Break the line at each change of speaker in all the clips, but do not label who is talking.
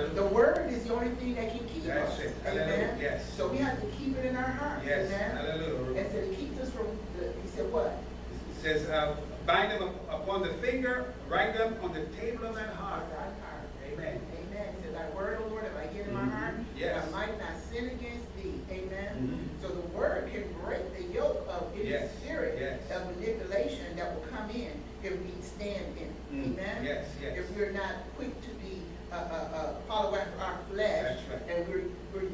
The word is the only thing that can keep us.
That's it.
Amen.
Yes.
So we have to keep it in our hearts.
Yes.
Amen.
Hallelujah.
And so it keeps us from, he said what?
It says, bind them upon the finger, write them on the table of thy heart. Amen.
Amen. He said, thy word, O Lord, if I get in my heart,
Yes.
that I might not sin against thee. Amen.
Mm-hmm.
So the word can break the yoke of any
Yes.
spirit
Yes.
of manipulation that will come in if we stand in. Amen.
Yes, yes.
If we're not quick to be follow after our flesh,
That's right.
and we're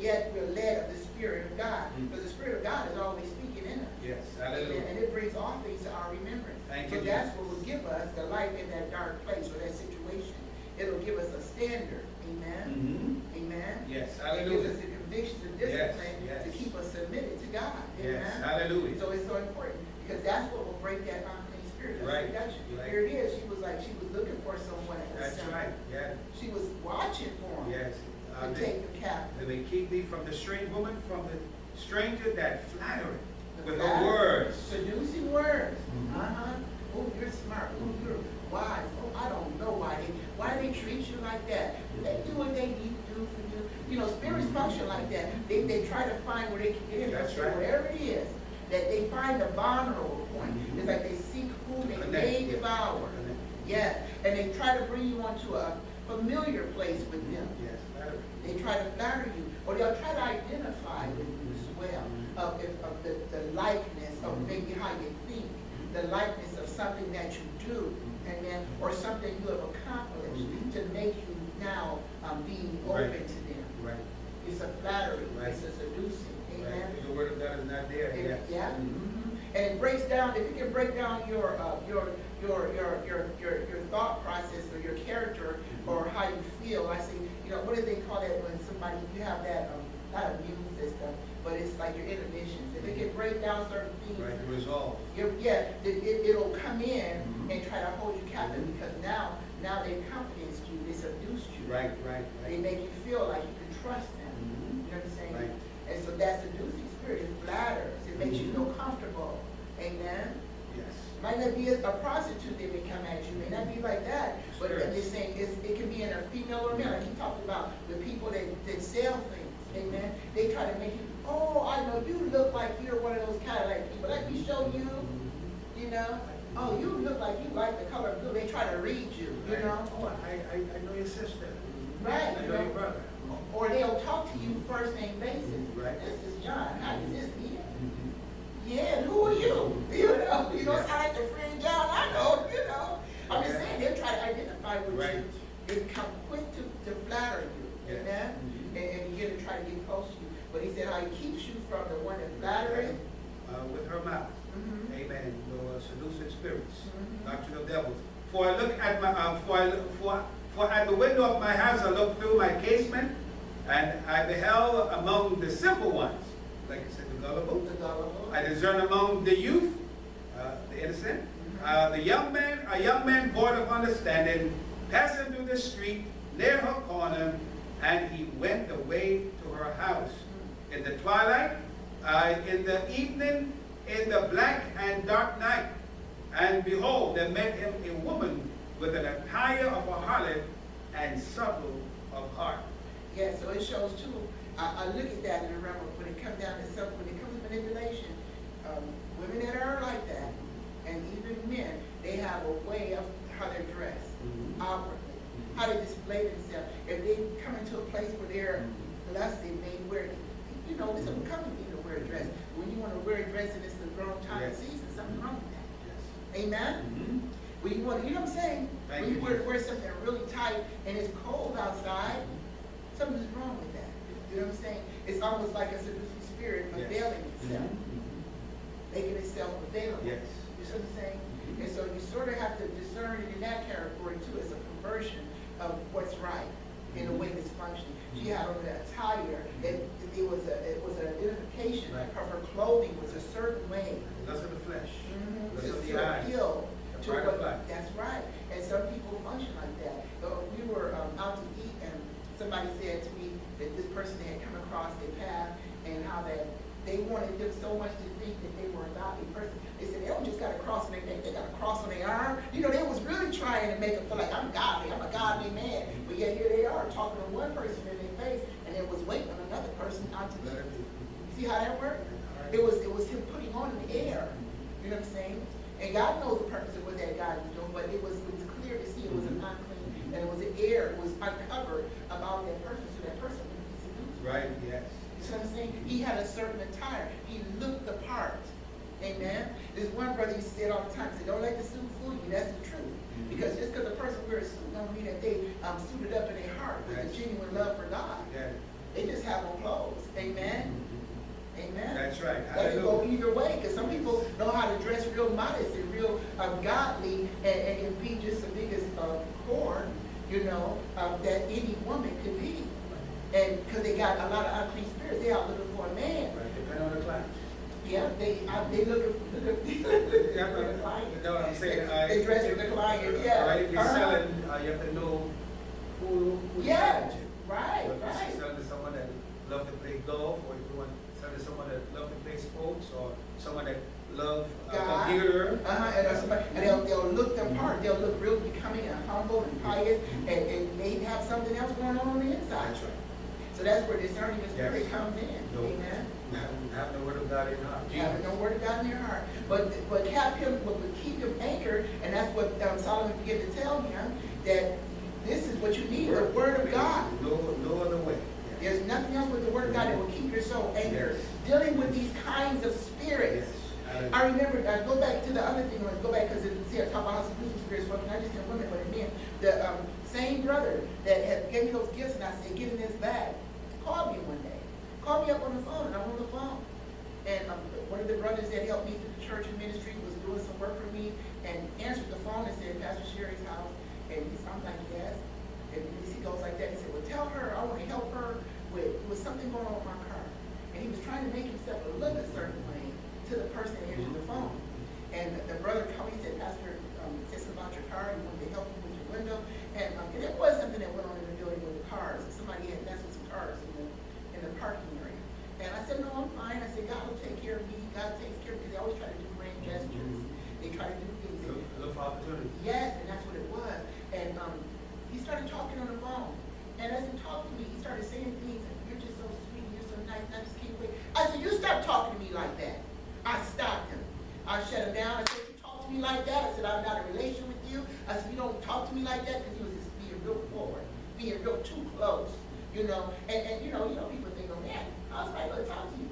led of the Spirit of God, because the Spirit of God is always speaking in us.
Yes. Hallelujah.
And it brings all things to our remembrance.
Thank
So
you,
that's
Jesus.
what will give us the light in that dark place or that situation. It'll give us a standard. Amen.
Mm-hmm.
Amen.
Yes.
It gives
Hallelujah.
us the convictions and discipline
Yes.
to keep us submitted to God.
Yes.
Amen.
Hallelujah.
So it's so important because that's what will break that unclean spirit. That's
Right.
seduction.
Right.
Here it is. She was looking for someone that was
That's
similar.
right. Yeah.
She was watching for him
Yes.
to take the captive.
They may keep thee from the strange woman, from the stranger that flattereth with
Flattery,
her words.
seducing words.
Mhm.
Oh, you're smart. Oh, you're wise. Oh, I don't know why they treat you like that. They do what they need to do for you. You know, spirits function like that. They try to find where they can get in.
That's
So
right.
whatever it is, that they find the vulnerable point.
Mhm.
It's like they seek who they
Connect.
may devour.
Connect.
Yes, and they try to bring you onto a familiar place with them.
Yes. Flattery.
They try to flatter you, or they'll try to identify with you as well, of the likeness of maybe how you think, the likeness of something that you do, and then, or something you have accomplished to make you now being open
Right.
to them.
Right.
It's a flattery,
Right.
it's a seducing, amen?
Right. The word of God is not there.
And-
Yes.
Yeah.
Mhm.
And it breaks down, if it can break down your thought process or your character or how you feel. I see, you know, what do they call that when somebody, you have that, not immune system, but it's like your inhibitions. If it can break down certain things,
Right. The resolve.
it'll come in and try to hold you captive because now they confidence you, they seduced you.
Right. Right.
They
Right.
make you feel like you can trust them.
Mhm.
You know what I'm saying?
Right.
And so that seducing spirit, it flatters, it makes you feel comfortable. Amen?
Yes.
Might not be a prostitute that may come at you, may not be like that, but
Sure.
I'm just saying it can be in a female or male. Like he talked about the people that sell things, amen. They try to make you, oh, I know you look like you're one of those kind of like people. Let me show you, you know. Oh, you look like you like the color blue. They try to read you, you know.
Oh, I know your sister.
Right.
I know your brother.
Or they'll talk to you first name basis.
Right.
This is John. How is this Ian?
Mhm.
Yeah, and who are you? You know, you don't
Yeah.
sound like the friend John I know, you know. I'm just
Yeah.
saying, they'll try to identify with
Right.
you. They become quick to flatter you,
Yes.
amen?
Mhm.
And begin to try to get close to you. But he said how he keeps you from the one that flattering.
With her mouth.
Mhm.
Amen. No seducing spirits.
Mhm.
Doctrine of devils. For I look at my for at the window of my house I looked through my casement, and I beheld among the simple ones, like I said, the gullible.
The gullible.
I discern among the youth, the innocent, a young man void of understanding, passing through the street near her corner, and he went the way to her house. In the twilight, in the evening, in the black and dark night. And behold, there met him a woman with an attire of a harlot and subtle of heart.
Yeah, so it shows too. I look at that and remember when it comes down to something, when it comes to manipulation, women that are like that, and even men, they have a way of how they're dressed outwardly, how they display themselves. If they come into a place where they're lusty, they wear, you know, it's unbecoming to wear a dress. When you want to wear a dress and it's the wrong time of
Yes.
season, something wrong with that.
Yes.
Amen?
Mhm.
When you want to, you know what I'm saying?
Thank
When you
you,
wear something really tight and it's cold outside, something's wrong with that. You know what I'm saying? It's almost like a seducing spirit
Yes.
availing itself,
Mhm.
making itself available.
Yes.
You see what I'm saying? And so you sort of have to discern it in that category too, as a conversion of what's right in a way that's functioning. She had on that attire, it was an identification
Right.
of her clothing was a certain way.
Lust of the flesh. Lust
To
of the eyes.
appeal
The
to
pride of
what,
life.
that's right. And some people function like that. We were out to eat and somebody said to me that this person they had come across their path and how that they wanted them so much to think that they were a godly person. They said they don't just got a cross on their neck, they got a cross on their arm. You know, they was really trying to make them feel like I'm godly, I'm a godly man. But yet here they are. car talking to one person in their face and then was waiting on another person out to leave. You see how that worked? It was him putting on in the air. You know what I'm saying? And God knows the purpose of what that guy was doing, but it was clear to see it was an unclean, and it was an air, it was uncovered about that person, so that person would be seduced.
Right, yes.
You see what I'm saying? He had a certain attire. He looked the part. Amen. There's one brother used to say it all the time. He said, don't let the suit fool you. That's the truth. Because just because a person wears a suit don't mean that they suited up in their heart with a genuine love for God.
Yeah.
They just have on clothes. Amen. Amen.
That's right.
That can go either way, because some people know how to dress real modest and real godly, and can be just the biggest whore, you know, that any woman could be. And because they got a lot of unclean spirits, they out looking for a man.
Right, depending on the class.
Yeah, they looking for the client.
No, I'm saying,
they dress for the client. Yeah.
Right, if you're selling, you have to know who you're selling to.
Right,
If
right.
you're selling to someone that loves to play golf, or if you want to sell to someone that loves to play sports, or someone that loves a computer.
And they'll look the part. They'll look real becoming and humble and pious, and they have something else going on the inside.
That's right.
So that's where discerning of spirit comes in.
No.
Amen.
Have the word of God in your heart.
Having no word of God in your heart. But keep him anchored, and that's what Solomon began to tell him, that this is what you need, the word of God.
No other way.
There's nothing else with the word of God that will keep your soul anchored.
Yes.
Dealing with these kinds of spirits.
Yes.
I remember, go back to the other thing, let's go back, because see, I talk about how seducing spirits work, not just in women, but in men. The same brother that had gave me those gifts, and I said, give him this bag, called me one day. Called me up on the phone, and I'm on the phone. And one of the brothers that helped me through the church and ministry was doing some work for me, and answered the phone and said, Pastor Sherry's house. And I'm like, yes. And he goes like that. He said, well, tell her I want to help her with something going on with my car. And he was trying to make himself look a certain way to the person that answered the phone. And the brother called me and said, Pastor, said something about your car. He wanted to help you with your window. And it was something that went on in the building with the cars. Somebody had messed with some cars in the parking area. And I said, no, I'm fine. I said, God will take care of me. God takes care of me. Because they always try to do grand gestures. They try to do things.
Look for opportunity.
Yes, and that's what it was. And he started talking on the phone. And as he talked to me, he started saying things, and you're just so sweet, and you're so nice, and I just can't wait. I said, you stop talking to me like that. I stopped him. I shut him down. I said, you talk to me like that? I said, I'm not in a relation with you. I said, you don't talk to me like that, because he was just being real forward, being real too close, you know. And you know, people think, oh man, how's somebody going to talk to you?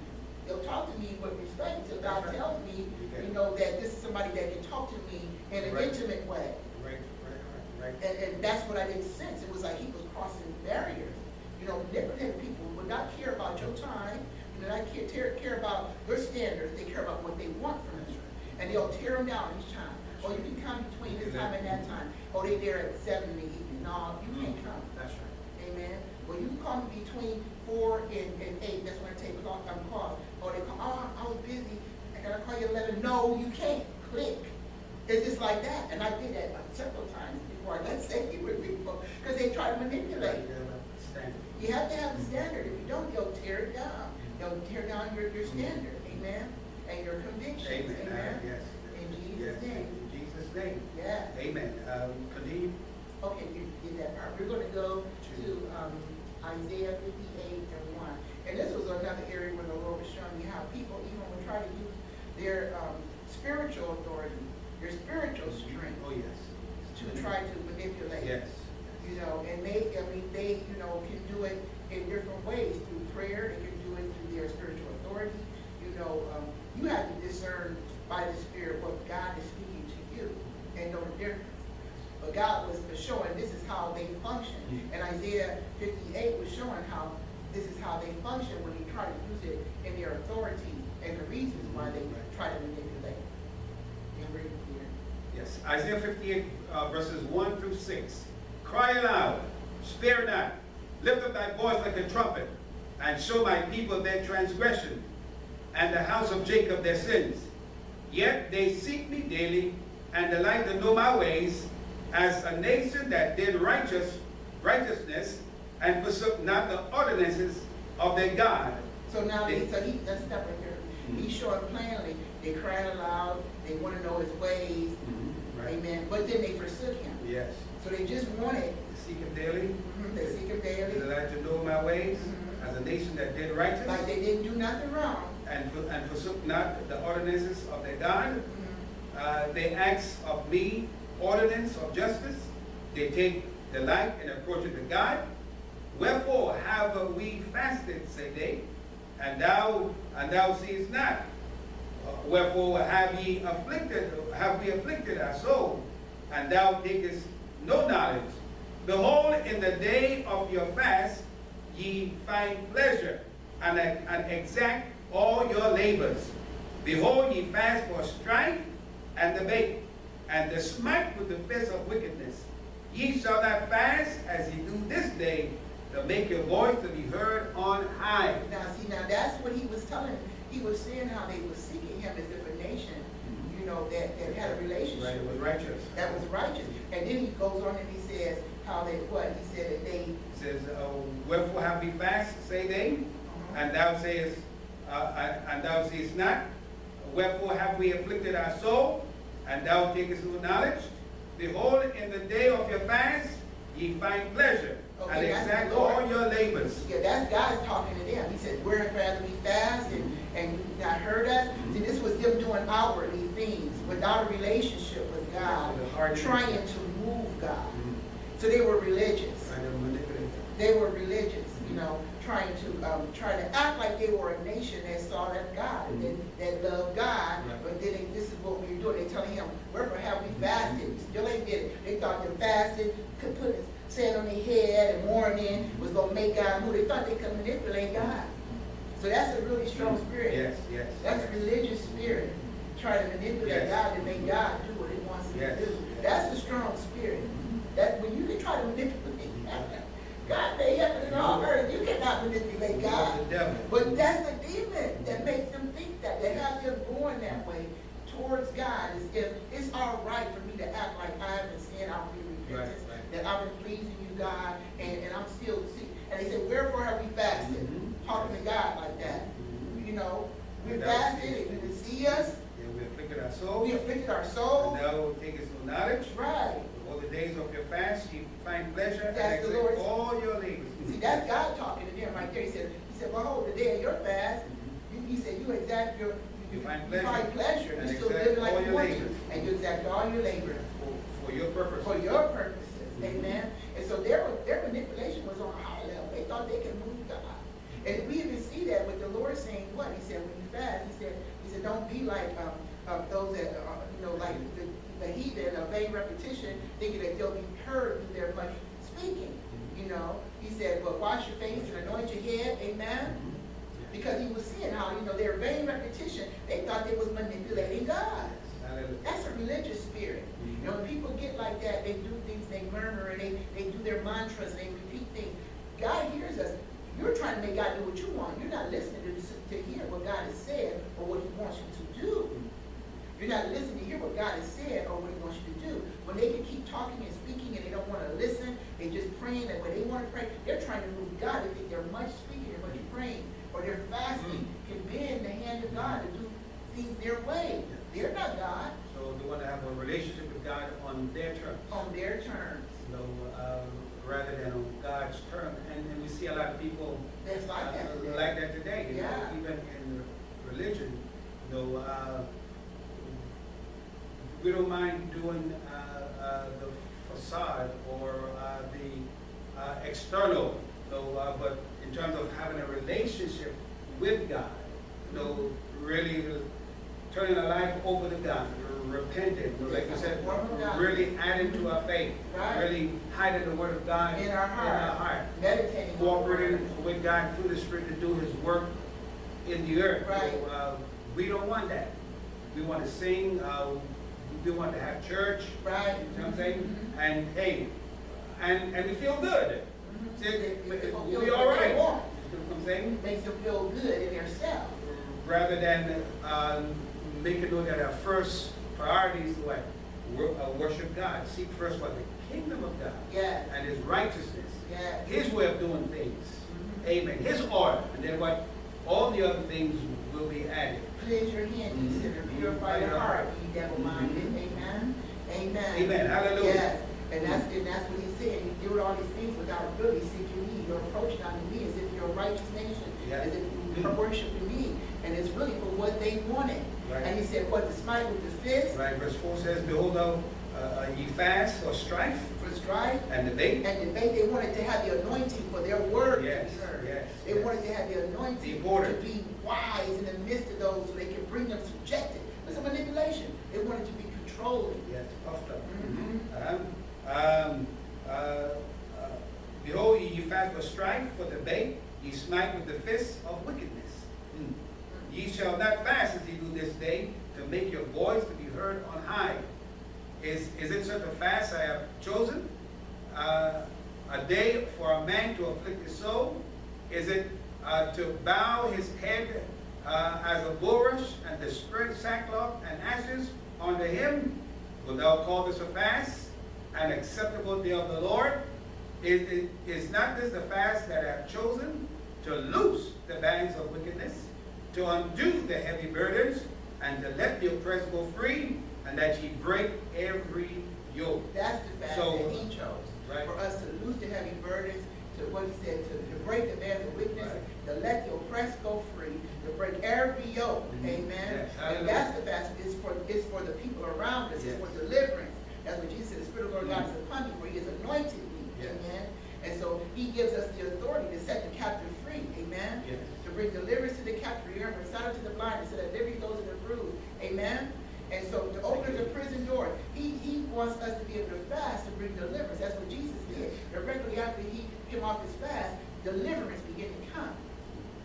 They'll talk to me with respect until God tells me, you know, that this is somebody that can talk to me in an intimate way.
Right.
And that's what I didn't sense. It was like he was crossing barriers. You know, manipulative people would not care about your time. You know, not care about your standards. They care about what they want from you. And they'll tear them down each time. Oh, you can come between this time and that time. Oh, they there at 7 in the evening. No, you can't come.
That's right.
Amen. Well, you can come between 4 and 8. That's when I take calls. Or they call, oh, I was busy. I gotta call you at 11. No, you can't. Click. It's just like that. And I did that several times before I got saved with people, because they try to manipulate. You have to have a standard. If you don't, they'll tear it down. They'll tear down your standard. Amen. And your convictions. Amen.
Yes.
In Jesus' name.
In Jesus' name.
Yeah.
Amen. Continue.
Okay, you did that part. We're going to go to Isaiah 58 and 1. And this was another area where the Lord was showing me how people even will try to use their spiritual authority, their spiritual strength.
Oh, yes.
To try to manipulate.
Yes.
You know, and they you know, can do it in different ways, through prayer. They can do it through their spiritual authority. You know, you have to discern by the Spirit what God is speaking to you and know the difference. But God was showing this is how they function. And Isaiah 58 was showing how this is how they function when they try to use it in their authority and the reasons why they try to manipulate. And read it here.
Yes. Isaiah 58, verses 1 through 6. Cry aloud, spare not, lift up thy voice like a trumpet, and show my people their transgression, and the house of Jacob their sins. Yet they seek me daily, and delight to know my ways, as a nation that did righteousness, and forsook not the ordinances of their God.
So now, let's stop right here. He's showing plainly, they cried aloud, they want to know his ways,
Right.
amen, but then they forsook him.
Yes.
So they just wanted,
Seek him daily.
they seek him
ways, as a nation that did righteous,
Like they didn't do nothing wrong.
and forsook not the ordinances of their God. They acts of me, ordinance of justice. They take delight in approaching to God. Wherefore have we fasted, say they, and thou seest not. Wherefore have we afflicted our soul, and thou takest no knowledge. Behold, in the day of your fast ye find pleasure, and exact all your labors. Behold, ye fast for strife and debate, and the smite with the fist of wickedness. Ye shall not fast as ye do this day, to make your voice to be heard on high.
Now that's what he was telling. He was saying how they were seeking him as if a nation, you know, that had a relationship.
Right, it was righteous.
That was righteous. And then he goes on and he says how they, what? He said that they...
Says, wherefore have we fast, say they, and thou sayest, not. Wherefore have we afflicted our soul, and thou takest no knowledge. Behold, in the day of your fast ye find pleasure, and exact all your labors.
Yeah, that's God's talking to them. He said, whereas we fast and you not heard us. See, this was them doing outwardly things without a relationship with God, trying to move God. So they were religious. They were religious, you know, trying to act like they were a nation that saw that God, that loved God. But then this is what we were doing. They telling him, wherefore have we fasted? Still ain't did it. They thought the fasting could put his sand on their head and mourning was going to make God move. They thought they could manipulate God. So that's a really strong spirit.
Yes, yes.
That's a religious spirit. Trying to manipulate God to make God do what he wants him to do. That's a strong spirit. That when you can try to manipulate God made heaven and all earth, you cannot manipulate God. But that's the demon that makes them think that. They have them going that way towards God. As if it's all right for me to act like I haven't sinned, I'll be repentant, that I've been pleasing you, God, and I'm still see. And they said, wherefore have we fasted? Talking to God like that. You know, we fasted and you can see us.
Yeah, we afflicted our soul.
We afflicted our soul.
And thou will take us no knowledge.
Right.
All the days of your fast, you find pleasure,
That's
and
the Lord's,
all your labors.
See, that's God talking to them right there. He said, behold, the day of your fast, he said, you exact your,
You find
pleasure.
And
You're still
exact
living like
all
you
your
want to.
labors.
And you exact all your labor.
For your purpose.
For your purposes. Amen. And so their manipulation was on a high level. They thought they could move God. And we even see that with the Lord saying what? He said, when you fast, he said, don't be like those that, you know, like the heathen, a vain repetition, thinking that they'll be heard through their much speaking. You know, he said, but wash your face and anoint your head. Amen. Because he was seeing how, you know, their vain repetition, they thought they was manipulating God. That's a religious spirit. You know, when people get like that, they do things, they murmur, and they do their mantras, and they repeat things. God hears us. You're trying to make God do what you want. You're not listening to hear what God has said or what he wants you to do. You're not listening to hear what God has said or what he wants you to do. When they can keep talking and speaking and they don't want to listen, they just praying, and when they want to pray, they're trying to move God. They think they're much speaking and much praying, or their fasting can bend the hand of God to do things their way. They're not God.
So they want to have a relationship with God on their terms.
On their terms.
So rather than on God's terms. And we see a lot of people
That's like that today.
Like that today. You
Yeah.
know, even in religion, you know, we don't mind doing the facade or the external, so, but in terms of having a relationship with God, you know, really turning our life over to God, repenting, like you said, really adding to our faith, really hiding the Word of God
in our heart, meditating,
cooperating with God through the Spirit to do His work in the earth.
Right.
So, we don't want that. We want to sing. We want to have church.
Right.
You know what I'm saying? And hey, and we feel good. We all right. You know what I'm saying?
Makes them feel good in themselves.
Rather than making know that our first priority is what? Worship God. Seek first what? The kingdom of God.
Yes.
And His righteousness.
Yes.
His way of doing things. Amen. His order. And then what? All the other things will be added.
Cleanse your hand, ye sinner. Purify your heart, ye double-minded. Amen. Amen.
Amen. Hallelujah.
Yes. And that's what he's saying. You do all these things without really seeking me. You're approaching unto me as if you're a righteous nation, as if you're worshiping me. And it's really for what they wanted.
Right.
And he said, what, to smite with the fist?
Right, verse 4 says, behold, ye fast or strife
For strife.
and debate.
And debate, they wanted to have the anointing for their word
Yes,
to be heard.
yes,
They
yes.
wanted to have the anointing
Important.
to be wise in the midst of those so they can bring them subjected. It's a manipulation. They wanted to be controlling.
Yes, puffed up.
Mhm.
Behold, ye fast for strife, for debate, ye smite with the fists of wickedness. Ye shall not fast as ye do this day, to make your voice to be heard on high. Is it such a fast I have chosen? A day for a man to afflict his soul? Is it to bow his head as a bulrush, and to spread sackcloth and ashes unto him? Wilt thou call this a fast, an acceptable day of the Lord? Is not this the fast that I have chosen, to loose the bands of wickedness, to undo the heavy burdens, and to let the oppressed go free, and that ye break every yoke?
That's the fast
So,
that he chose.
right.
For us to loose the heavy burdens, to what he said, to break the bands of wickedness,
Right.
to let the oppressed go free, to break every yoke. Amen.
Yes,
And that's the fast. It's for the people around us.
Yes.
It's for deliverance. That's what Jesus said. The Spirit of the Lord God is upon me, for he has anointed me.
Yes.
Amen. And so he gives us the authority to set the captive free. Amen.
Yes.
To bring deliverance to the captive, remember, sight to the blind, and so that liberty goes to the bruised. Amen. And so to open the prison door, he wants us to be able to fast to bring deliverance. That's what Jesus did. Directly after he came off his fast, deliverance began to come.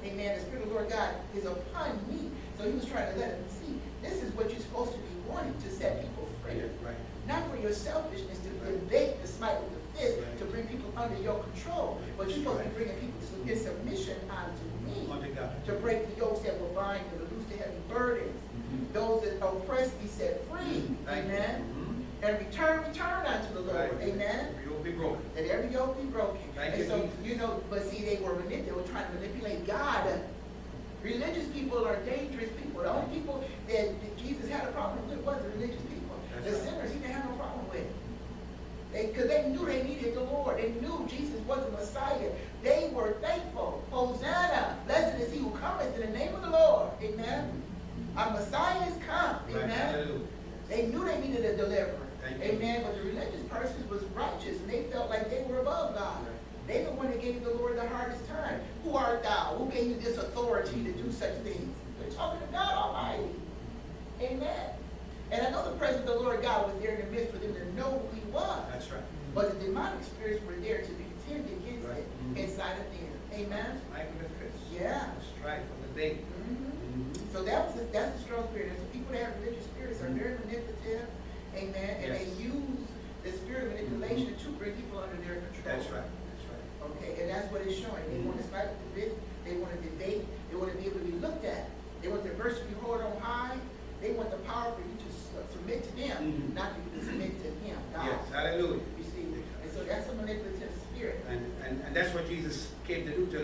Amen. The Spirit of the Lord God is upon me. So he was trying to let them see, this is what you're supposed to be wanting, to set people free.
Right.
Not for your selfishness, to debate, to smite with the fist,
Right.
to bring people under your control. But you're supposed to be bringing people in submission unto me.
Unto God.
To break the yokes that will bind you, to loose the heavy burdens.
Mhm.
Those that oppress be set free.
Thank you.
Amen.
Mhm.
And return unto the Lord.
Right.
Amen.
You will be broken.
That every yoke be broken.
Thank
And
you,
so,
Jesus.
but see, they were trying to manipulate God. Religious people are dangerous people. The only people that Jesus had a problem with was the religious people.
That's
The
right.
sinners, he didn't have no problem with. Because they knew they needed the Lord. They knew Jesus was the Messiah. They were thankful. Hosanna, blessed is he who cometh in the name of the Lord. Amen. Our Messiah has come.
Right.
Amen.
Hallelujah.
They knew they needed a deliverer.
Thank you.
Amen. But the religious persons was righteous, and they felt like they were above God.
Right.
They the one that gave the Lord the hardest time. Who art thou? Who gave you this authority to do such things? They're talking to God Almighty. Amen. And I know the presence of the Lord God was there in the midst for them to know who he was.
That's right.
But the demonic spirits were there to be contended against
Right.
it
Mhm.
inside of them. Amen.
Smite with the fist.
Yeah.
Strife for the day.
Mhm. So that's a strong spirit. And so people that have religious spirits are very manipulative. Amen. And
Yes.
they use the spirit of manipulation to bring people under their control.
That's right. That's right.
Okay, and that's what it's showing. They want to fight with the fist. They want to debate. They want to be able to be looked at. They want their virtue to be held on high. They want the power for you to submit to them,
Mhm.
not for you to submit to him, God.
Yes. Hallelujah.
You see, and so that's a manipulative spirit.
And that's what Jesus came to do, to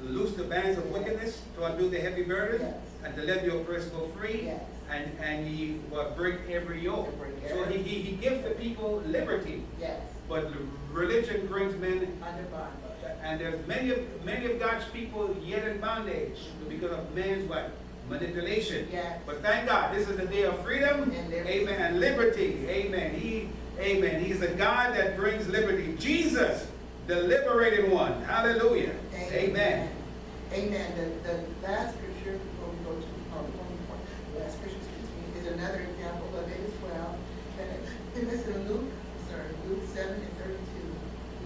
loose the bands of wickedness, to undo the heavy burden,
Yes.
and to let the oppressed go free,
Yes.
and he will break every yoke.
To break
So
every-
he gives the people liberty,
Yes,
but religion brings men,
under bondage.
and there's many of God's people yet in bondage because of man's what? Manipulation.
Yes.
But thank God, this is the day of freedom,
And liberty.
amen, and liberty, amen. Amen. He's the God that brings liberty. Jesus, the liberated one. Hallelujah. Amen.
Amen. The last scripture, before we go to, the last scripture, is another example of it as well. And this is Luke 7 and 32.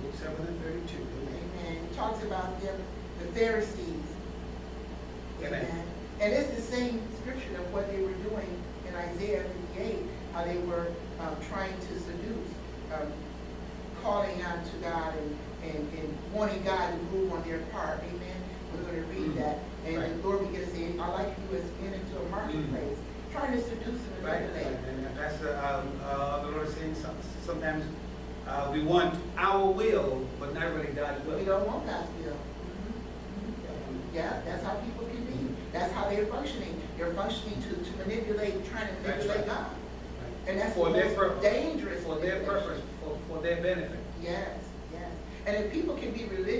Luke 7 and 32.
Amen. It talks about them, the Pharisees.
Amen.
And it's the same scripture of what they were doing in Isaiah 58, how they were trying to seduce, calling out to God and wanting God to move on their part. Amen. We're going to read that. And
Right.
the Lord began to say, I like you as in into a marketplace, trying to seduce and
Right.
manipulate.
And that's the Lord is saying sometimes we want our will, but not really God's will.
We don't want God's will. Yeah, that's how people can be. That's how they're functioning. They're functioning to manipulate, trying to
That's
manipulate
right.
God. And that's
For
the
their
most
purpose.
dangerous.
For their
manipulation.
purpose. for their benefit.
Yes, yes. And if people can be religious